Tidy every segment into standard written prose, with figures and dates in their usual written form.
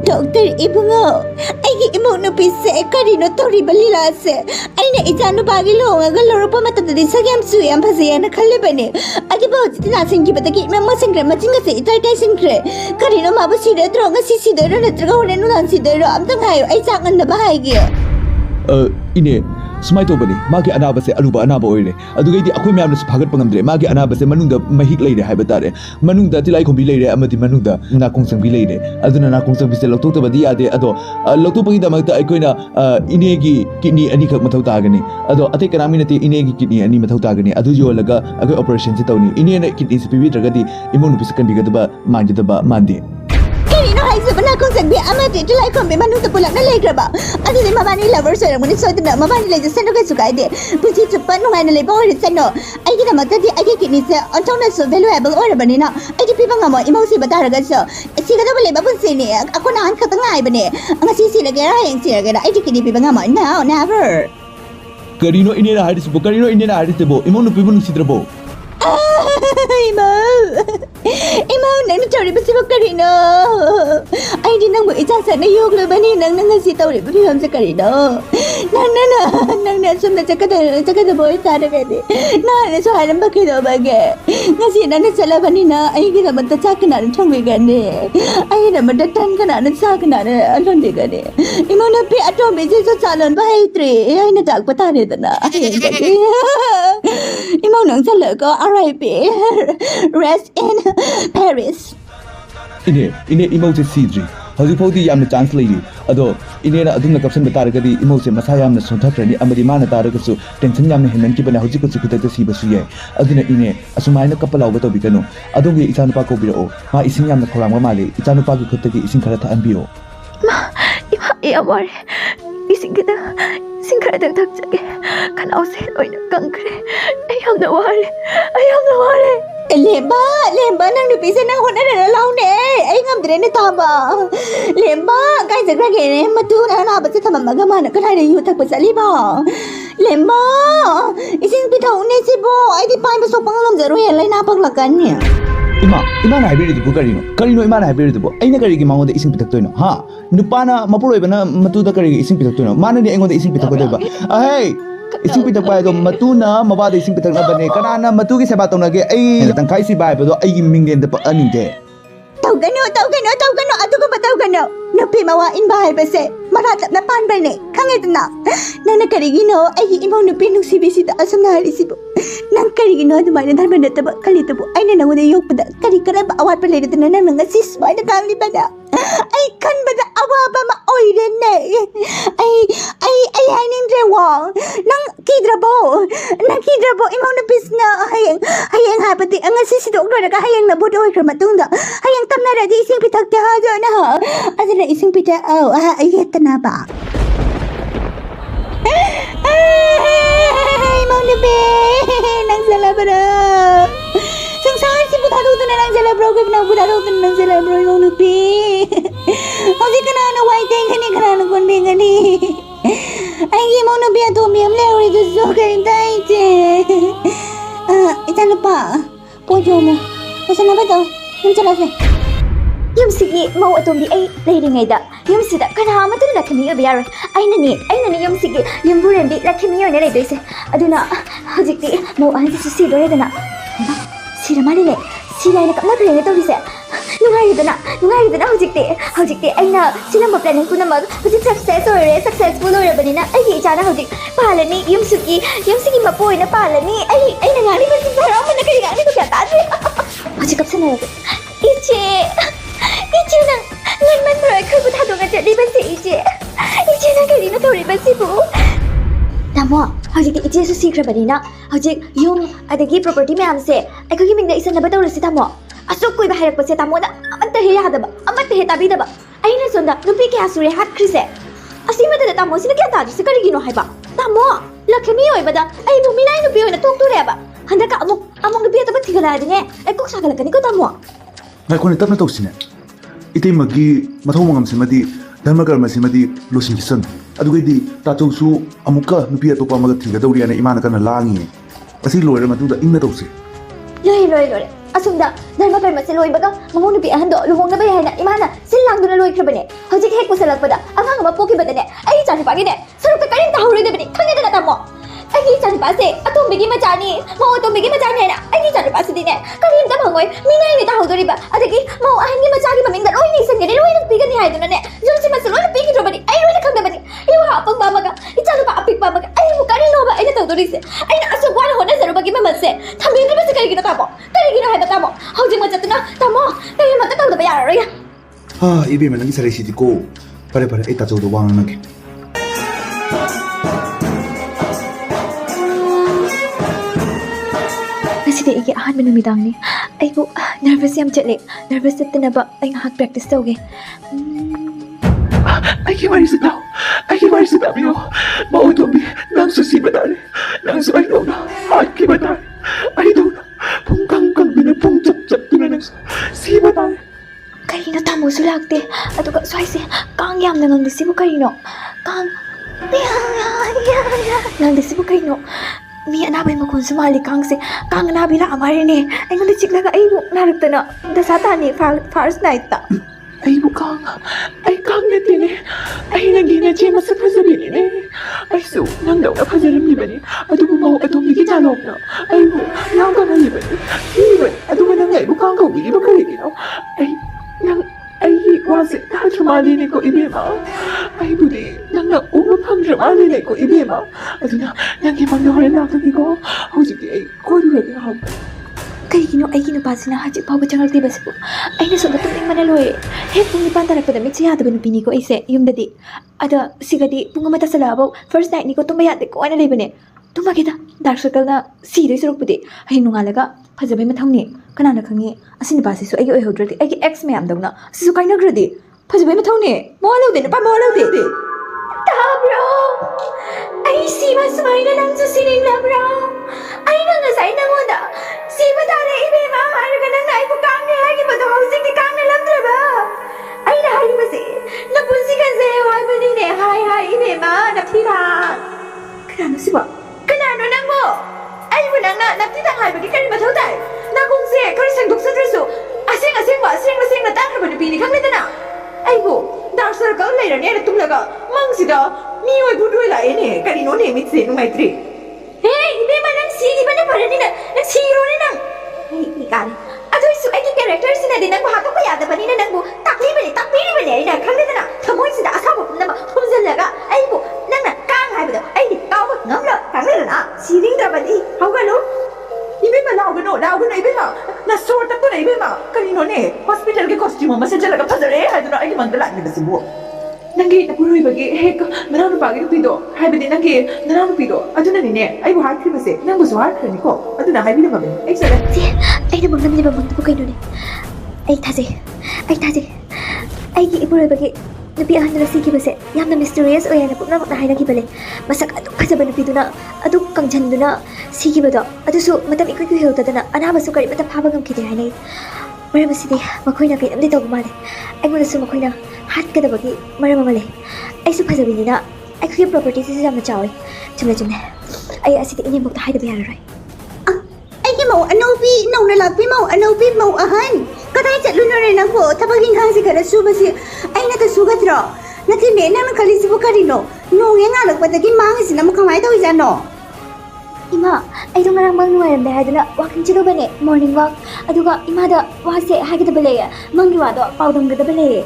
Doctor Ibungo, I get Imonopise, Carino Tori Balilase. I know it's Anubagilo, a galoroma to the Sagam Sui and Pasi and a Calibane. I give out nothing but the kid members and Gramatinga, Titan Cre. Carino Mabasi, the Dronga Sisi, the Renatragon and Nancy, the Ramtangai, I sang on the Bahagia. Ine. Sumai tobani magi anaba se aluba anaba oile adugedi akhui myamna phagat pangamdre magi anaba se manungda mahik leire haiba tare manungda tilai khombi leire amadi manungda nakong sangbi leire aduna nakong sangbi se loktok tabadi ade ado loktok pagi damakta aikoina inegi kidney ani khak mathau tagani ado ate kanami nati inegi kidney ani mathau tagani adu yolaga agai operation se tawni ine na kidney se pibi dragadi imonu bis kan bigadaba manjadaba mande Carino has a Banacon and be amateur to like on the Manu the Pulana Lagraba. Other than Mamani lovers, when it's so the Mamani like the center of Sugaide, but it's a panu and a labor is a no. I get a matati, I get it, Antona so valuable or a banana. I get people more emosi bataraga. A cigarette labor sini, a cona and Katanga Ibane, and a Sisi Lagara and Sierra. I take it Pibangama now, never. Carino in a hardest book, Carino in a hardest book, Imonu people Citrabo. Imo, Nanatory Carino. I didn't know it's a new Globani and Nancy becomes a Carino. Nana, some the boy started it. No, that's why I'm bucket over again. Nancy and Salavanina, I get about the Sakana and Tomigane. I get about the Tankana and Sakana and Londigane. Imona pay at home is a salon by 3. I talk but I didn't know. Imona Salago, R.I.P. Rest in Paris. Ine emote sidri. Hozipodi yamna chance lady. Ado inena aduna caption bataragadi emote masayam na sontakrani amadi mana taragasu tension yamna henan kibana hoziko sikuta sibasu ye. Aduna ine asumai na kapalaw bato bikano. Adongi isanupa ko biro. Ma ising yamna korang mali. Isanupa ko kutagi ising karata anbiro. Ma, ima worry. Ising karata takjage. Kanao sen oina kankre. I am the worry. Lemba, nang nupisa nang hona na laune. Ay ngam dire ni taba. Lemba, kay sa grage matu na na ba sa tama magamana kana ni yutak pa sa liba. Lemba, ising bitaw ni sibo. Ay di pa masok pangalam zero yan lay napaglakan niya. Ima na hybrid bu Carino ima na hybrid bu. Ay na karigi mangoda ising pitaktoy no. Ha, nupana mapuloy ba na matuda karigi ising pitaktoy no. Mana ni engoda ising pitaktoy ba? Hey. Ising pitak pa ito matuna mabada ising pitak na bane kanana matugi sa batong nage ay tangkay si bay pero ay minggen da pa aninde Tawgano ato ko ba tawgano napi mawain bahay ba se maratap na panbay ni kangit na nang nakarigino ay imaw na pinong sibisita asam na harisibo nang karigino dumay na dharma na taba kalito po ay nanangon na yung pada karikara ba awat pala ito na nang siswa na kang libada ay kan ba na awa ba maoy rin na ay hainin rewang nang kidrabo imaw na pis na hayang hapati ang sisido na kahayang nabudoy kramatunda hayang tamna na di ising pitak tiha na ha asa na ising pitak ayet na ba ay imaw na be nang salabra Sangsahan si Butaro na lang sa labro ko na Butaro na lang sa labro yung nupi. Kasi ka na white gani ka na kunbi gani. Ay mo na biya to mi amle uri to so kain taite. Itano pa. Pojo mo. Masa na ba to? Yung salas eh. Yung sige mau atong di ay lady ngayda. Yung sida kana matun na kami biar. Ay nani yung sige yung buren di la kami yon na ito aduna hojik di mau an si sido na na. Sira mali sira na kapna kare to rise. Nungai dana hojik ay na sila mo planning ko na mag successful ore bani na ay ija na hojik palani yung sige mapoy na palani ay nangani ba sa sara mo na kaya ngani ko kya tadi. Hojik kapsa na ichi nang man maray ko buta do nga jadi ba si ichi na kali na tori ba si bu. Tamo, hojik ichi su secret bani na hojik yung adagi property me amse ay ko giming na isa na bataw si tamo asok ko ibahirak pa si tamo na amante hiya da ba amante heta bi da ba ay na sonda nupi ke asure hat krise asima da tamo sina kya ta si kari gino hay ba tamo lakmi oi ba da ay bu minay nupi oi na tok tore ba handa ka among nupi ta ba tigala dine ay kok sa kala kani ko tamo ay ko ni tap na tok sine itay magi mathau mangam simadi dharma karma simadi losin kisan adugadi tatou su amuka nupi atopa maga thiga dawri ana imana kana langi asi loira matuda ingna tokse loi asumda dharma karma se loi baga mangu nupi ahando luhong na ba haina imana sin langduna loi khrebane hojik hek pusalakpada angang ama poki badane ai chani pagine sarukta karin ta hore debani khange dana tamo ai chani pase atombigi machani mau atombigi machani haina ai chani pase dine karim ta bangoi minai ni ta hodoriba adagi mau ahangi machagi maming da loi ni sangene loi na pigani haiduna ne jonsi mas loi pigi drobani ai loi na khangdabani iwa apang mamaga ichanu pa apik mamaga ai mu karin no ba ai na tawdorise ai na asu wan hona zarubagi mamalse thambi ni base karigino tamo karigino haida tamo hojik machatuna tamo kari mata tawdaba yaraya ibe manangi sarai sidi ko pare ai ta chau do wang nage Nasida igi ahan minumidang ni ay bu nervous yam jetle nervous na ba ay ngahak practice tawge ay kimari sa tao yo mau tobi nang susi badare nang su ay na ay kibatare ay do pungkang na pung chap na nang si badare karino tamo sulagte aduga swaise kang yam nang disibu karino kang nang disibu karino mi anabay mo kung sumali kang se kang nabi la amari ni ay ngali chikla ka ay bu naragta na dasata ni first night ta ay bukang ay kang na tine ay nagina chema sa pasabili ni ay su nang daw na pasaram ni bani adu mo adu mi kitalok na ay bu nang ka na ni bani adu mo nang ay bukang ka wi ba kari no ay nang ay wase ta chumali ni ko ibema ay budi nang na umapang chumali ni ko ibema adu na nang ibang na hore na ko hojik ay ko ru ra ha karigino ay kinupasina hajik pao bachangal di basibu ay nasunod tuming manaloy he pung nipan tarakpada mit siya tabi nupini ko ise yung dadi ada sigadi punga mata sa labaw first night ni ko tumayate ko ay nalibane tumagita dark circle na siday suruk pudi ay nungalaga pajabay matang ni kanana kangi asin basi so ay hodradi ay ex mayam daw na sisu kay nagradi pajabay matang ni mawalaw din pa mawalaw din tabro ay siwa sumay na lang susining na bro ay nangasay na mo na siwa tara ibe mahal ka nang naipo kang ni lagi mo daw hausik ni kang nalam traba ay nahali ba si napunsi ka sa ewan mo din eh hi ibe ma napira kanano siwa kanano nang mo ay mo nang na napitang hai bagi kani mathaw tay na kung si kari sangdok sa dreso asing na tang ba nabini kang nita na ay bo dark circle later ni na tulaga mang sida miyoy budoy la ene kanino ne mitse nung maitri hey ibe ma nang sili ba na para ni na nagsiro ni nang ay ikan ato isu ay character sina din nang bahaka pa yada ba ni na nang bu takli ba ni ay na kang nita na tamoy sida asaba na ma humzalaga ay bo nang na kang hai ba ay ni kaw ngam la kang nita na siling da ba ni hawgalo ibe ma law gano ibe ma na sort up to na ibe ma kanino ne hospital ke costume ma sa jalaga pazare hay do na ay mandala ni da sibu nangi napuroy bagi hek narano pagi pido hay bidi nangi narano pido aduna ni ne ay bu heart kribase nang bu swar krani ko aduna hay bidi babe ay sala si ay na bangam ni babang tu kayo ni ay taze ay gi ipuroy bagi nabi ahan na si kibase yam na mysterious o yan na pugna makna hay na kibale masak adu kasaba na pido na adu kangchan do na si kibado adu su matam ikoy ko hewta na anaba su kari matam phabagam kide hay na maram asidi makoy na kay namdi tawag mali ay muna su makoy na hat ka da bagi maram mali ay su phajabini na ay kuya property si jam na chawi chumne ay asidi ini mukta hay da bayar rai ay ki mau anobi nau na lakpi mau anobi mau ahan kadai chatlu na rin ako tabagin hang si kada su basi ay nata sugatro natin ne nang kalisi bu karino no yang alak patagi mangi sina makamay daw izano ima ay dong ngarang mang nuwaram da haduna walking chilo bane morning walk aduga ima da wase hagida bale mangi wado paudam gada bale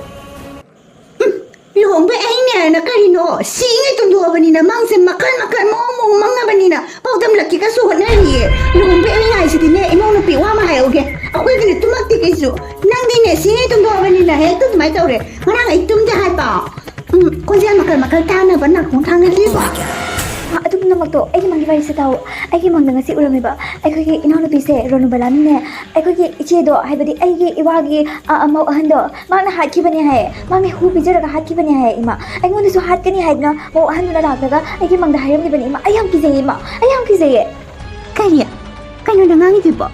luhong ba ay niya na karino singay tunduwa ba nina mangse makan mo mga ba nina paudam laki ka suhot na rin luhong ba ay ngay si tine imaw na piwa mahayaw ge ako yung gini tumakti kiso nang dine singay tunduwa ba nina heto tumay tawre marang ay tumdahay pa kung siya makal tana ba na kung tanga liba adum na magto ay mangi bari sa tao ay ki mang ngasi urami ba ay ko ki inaw na pise rono bala ne ay ko ki iche do hay badi ay ki iwagi amaw ahando mang na hat ki bani hay mang hu bijara ka hat ki bani hay ima ay ngon su hat kani hay na mo ahando na daga ay ki mang da hayam ni bani ima ayam ki zaye kaya kayo na ngangi diba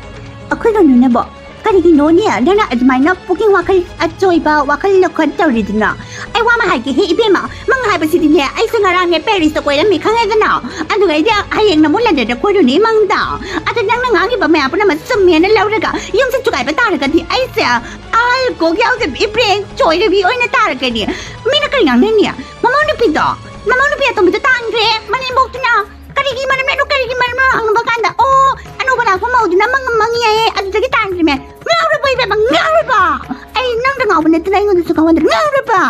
ako rono na ba ꯀꯔꯤꯒꯤꯅꯣ ꯅꯦ ꯅꯪꯅ ꯑꯗꯨꯃꯥꯏꯅ ꯄꯨꯛꯅꯤꯡ ꯋꯥꯈꯜ ꯑꯆꯣꯏꯕ ꯋꯥꯈꯜ ꯂꯧꯈꯠ ꯇꯧꯔꯤꯗꯨꯅ ꯑꯩ ꯋꯥ ꯑꯃ ꯍꯥꯏꯒꯦ ꯍꯦ ꯏꯕꯦꯝꯃ ꯃꯪ ꯍꯥꯏꯕꯁꯤꯗꯤꯅꯦ ꯑꯩꯁꯨ ꯉꯔꯥꯡꯅꯦ ꯄꯦꯔꯤꯁꯇ ꯀꯣꯏꯔꯝꯃꯤ ꯈꯪꯉꯦꯗꯅ ꯑꯗꯨꯒ ꯑꯩꯗꯤ ꯍꯌꯦꯡ ꯑꯃꯨꯛ ꯂꯟꯗꯟꯗ ꯀꯣꯏꯔꯨꯅꯤ ꯃꯪꯗ ꯑꯗ ꯅꯪꯅ ꯉꯥꯡꯉꯤꯕ ꯃꯌꯥꯝ ꯄꯨꯝꯅꯃꯛ ꯆꯨꯝꯃꯦꯅ ꯂꯧꯔꯒ ꯌꯨꯝꯁꯦ ꯆꯨꯒꯥꯏꯕ ꯇꯥꯔꯒꯗꯤ ꯑꯩꯁꯦ ꯀꯣꯛ ꯌꯥꯎꯗꯕꯤ ꯏꯕ꯭ꯔꯦꯡ ꯆꯣꯏꯔꯕꯤ ꯑꯣꯏꯅ ꯇꯥꯔꯒꯗꯤ ꯃꯤꯅ ꯀꯔꯤ ꯉꯥꯡꯅꯅꯤ ꯃꯃꯧ ꯅꯨꯄꯤ ꯑꯇꯣꯝꯕꯤꯗꯣ ꯇꯥꯟꯈ꯭ꯔꯦ ꯃꯅꯦꯝꯕꯣꯛꯇꯨꯅ ꯀꯔꯤꯒꯤ ꯃꯔꯝꯅꯣ ꯍꯪꯕ ꯀꯥꯟꯗ ꯑꯅꯧꯕ ꯂꯥꯛꯄ ꯃꯧꯗꯨꯅ ꯃꯪꯉꯤꯌꯦ ꯑꯗꯨꯗꯒꯤ ꯇꯥꯟꯈ꯭ꯔꯤꯃꯦ ꯉꯥꯎꯔꯕ ꯏꯕꯦꯝꯃ ꯉꯥꯎꯔꯕ ꯑꯩ ꯅꯪꯗ ꯉꯥꯎꯕ ꯅꯠꯇꯅ ꯑꯩꯉꯣꯟꯗꯁꯨ ꯉꯥꯎꯍꯟꯗ꯭ꯔꯦ ꯉꯥꯎꯔꯕ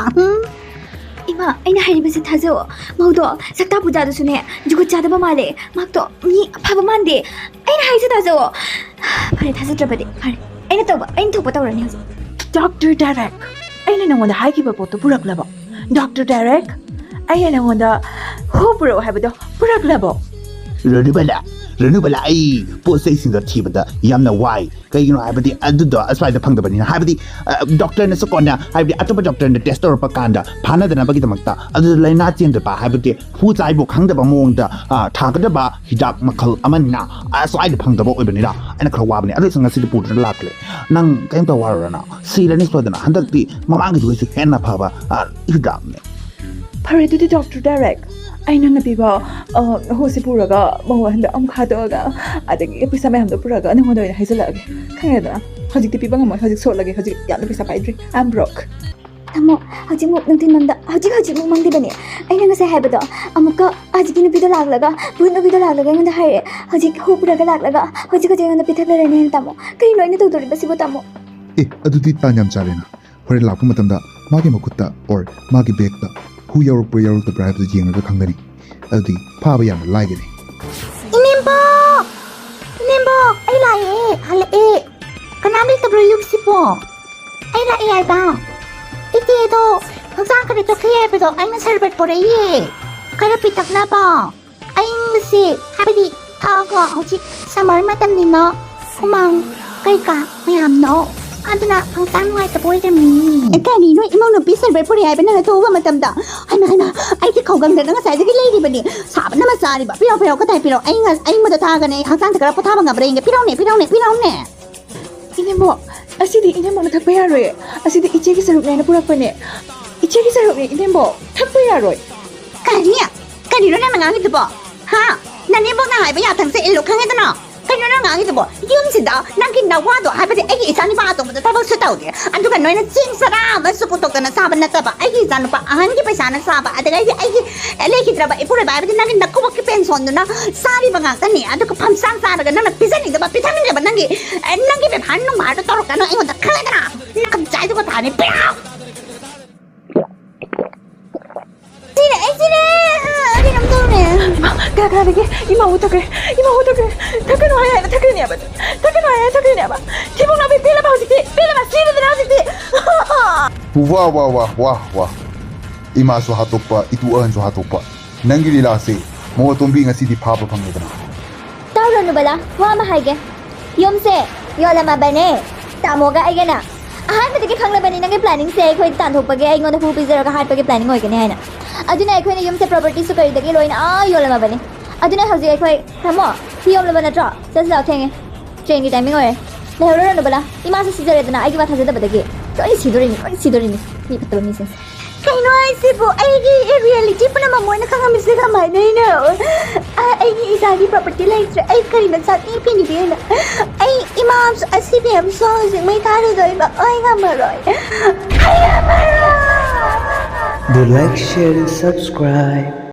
Ima, aina haribasi thajo. Maudo sakta puja do sune. Jugut jada ba male. Makto mi phaba mande. Aina haise thajo. Phare thajo trabade. Phare. Aina thopa tawrani hajo. Dr. Derek, aina nangona haikiba poto puraklabo. Dr. Derek, aina nangona hopro habado puraklabo. Renubala ai posei singa thibada yamna wai kaigino habadi adudo aswaida phangdabani habadi doctor na sokona habadi atopa doctor na test or pakanda phana dana bagi damakta adu laina chendra ba habadi hu chai bo khangdaba mongda thagada ba hidak makhal amanna aswaida phangdaba oibanira aina khara wabani adu sanga sidi pudra lakle nang kaimta warana sirani sodana handakti mamangi duisi henna phaba hidak ne Phare dudi Dr. Derek. Aina na biba hosi puraga mawanda khadaga adagi pisa me hamdo puraga nangoda ina haizalage khangeda hajik ti pibanga mo hajik solage hajik yana pisa paidri I'm broke Tamo, hajik mo nung tinmanda. Hajik mo mangdi bani. Aina nga sa habado. Amuka hajik inu bido laglaga. Buin no bido laglaga nganda hare. Hajik hupuraga laglaga. Hajik nganda pithalarani tamo. Kay no ina tawdori basibo tamo. Adudi tanyam charena. Hore lakpa matamda magi makutta or magi bekta hu yarokpa yarokta bribe the yengaga khangani. Adudi phaba yam laigani. Inembo ay lae halae kanami tabro yupsipo ay lae ay ba ito hanggang ka dito kaya pero ay na-celebrate po rin kaya pitak na ba ay kasi habidi ako hujik summer matam din no kumang kay ka mayam no ano na ang tanong ay tapoy kami kanino imong nupi celebrate po rin ay pinanatuwa matamda ay di kaugang na nga sa di lady ba ni sabi na masari ba piraw ka tayo piraw ay madatagan ay hanggang sa karapot habang nga rin piraw ne Inemo, asidi inemo na thakpayaroi. Asidi ichegi saruk na purakpane. Ichegi saruk ne inemo thakpayaroi. Kanino na nangangit ba? Ha? Nanimo na hai ba ya thang sa ilok hangit na? Kanino na nangangit ba? Yun sida nang ginawa do hai ba di ay isa ni ba atong ba tabang sa tawdi. Ando ka noy na ching sara ba suputok na saban na taba. Ay isa no pa ahan ki paisa na saba. At ay leki traba ipure ba di nang nakuha ki pension do na sari ba nga tani. Ando ka pamsang sara ka na nagpisan ni ba pitamin ba nangi be phan no ma do toro ka no ingo da khala na. Nakabjay do ka tani piao. Sine. Ari nam do ne. Kaya lagi ima utoke. Takano haya takani aba. Tibong nabi pila ba hujiti. Pila ba sino din hujiti. Wah. Ima so hatokpa itu an so hatokpa. Nangi lila se mo tombi ngasi di phaba phangedana. Tawro no bala. Wa ma haige. Yomse yola ma bane. Tamoga ay gana. Ahan ba digi khangla bani nangi planning se khoi tan thokpage ay ngonda hu pizera ka hat page planning hoy gane haina. Aduna ay khoi ne yomse property su kari dagi loina yola ma bane. Aduna hauji ay khoi thamo hiyom la bana tra. Sasa thenge. Train ki timing hoy. Lehoro no bala. Ima sa sizare dana ay ki ba thajada badagi. Koi sidori ni. Ni patro ni sense. Kaino ay sibo ay reality pa naman mo nakakamiss na naman na ay isa di property lights ay karina sa ipinibigay na ay imams asibiyam songs may taro doon ba ay ngamaroy Do like, share and subscribe.